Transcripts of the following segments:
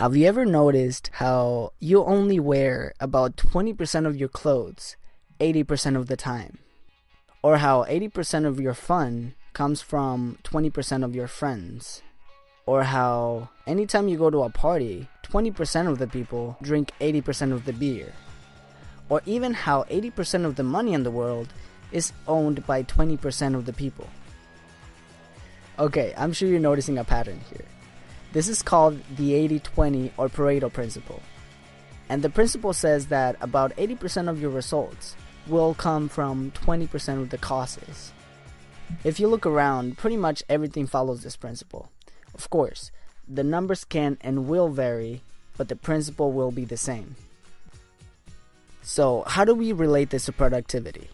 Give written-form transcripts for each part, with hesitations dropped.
Have you ever noticed how you only wear about 20% of your clothes 80% of the time? Or how 80% of your fun comes from 20% of your friends? Or how anytime you go to a party, 20% of the people drink 80% of the beer? Or even how 80% of the money in the world is owned by 20% of the people? Okay, I'm sure you're noticing a pattern here. This is called the 80-20 or Pareto principle. And the principle says that about 80% of your results will come from 20% of the causes. If you look around, pretty much everything follows this principle. Of course, the numbers can and will vary, but the principle will be the same. So, how do we relate this to productivity?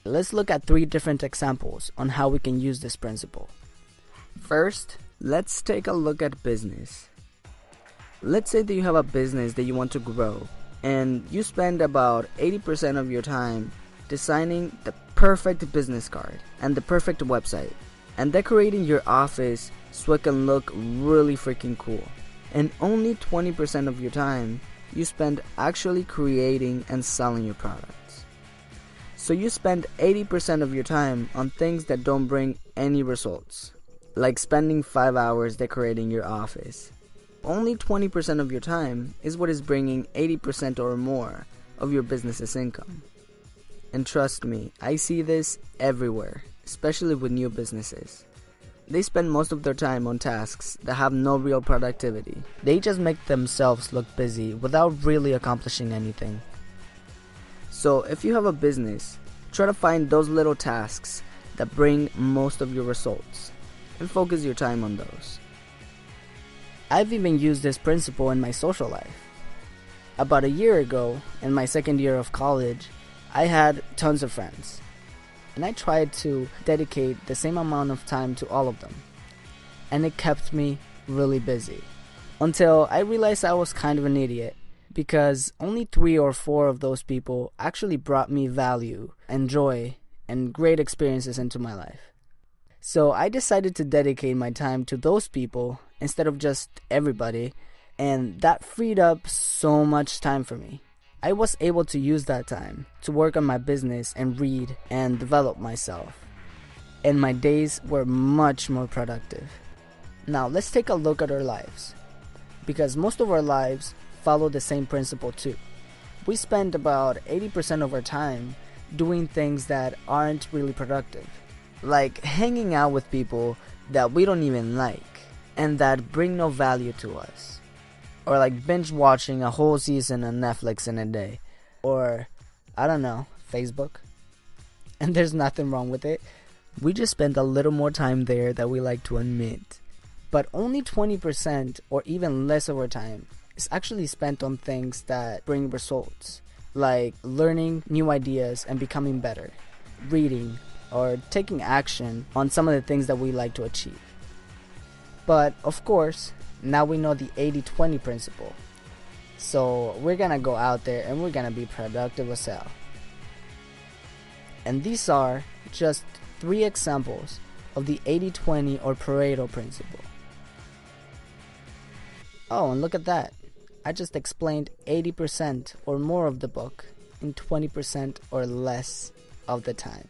Let's look at 3 different examples on how we can use this principle. First, let's take a look at business. Let's say that you have a business that you want to grow, and you spend about 80% of your time designing the perfect business card and the perfect website, and decorating your office so it can look really freaking cool. And only 20% of your time you spend actually creating and selling your products. So you spend 80% of your time on things that don't bring any results, like spending 5 hours decorating your office. Only 20% of your time is what is bringing 80% or more of your business's income. And trust me, I see this everywhere, especially with new businesses. They spend most of their time on tasks that have no real productivity. They just make themselves look busy without really accomplishing anything. So if you have a business, try to find those little tasks that bring most of your results and focus your time on those. I've even used this principle in my social life. About a year ago, in my second year of college, I had tons of friends, and I tried to dedicate the same amount of time to all of them, and it kept me really busy. Until I realized I was kind of an idiot, because only 3 or 4 of those people actually brought me value and joy and great experiences into my life. So I decided to dedicate my time to those people instead of just everybody, and that freed up so much time for me. I was able to use that time to work on my business and read and develop myself. And my days were much more productive. Now let's take a look at our lives, because most of our lives follow the same principle too. We spend about 80% of our time doing things that aren't really productive, like hanging out with people that we don't even like and that bring no value to us, or like binge watching a whole season on Netflix in a day, or I don't know, Facebook. And there's nothing wrong with it. We just spend a little more time there than we like to admit. But only 20% or even less of our time is actually spent on things that bring results, like learning new ideas and becoming better, reading, or taking action on some of the things that we like to achieve. But of course, now we know the 80-20 principle. So we're gonna go out there and we're gonna be productive as hell. And these are just 3 examples of the 80-20 or Pareto principle. Oh, and look at that. I just explained 80% or more of the book in 20% or less of the time.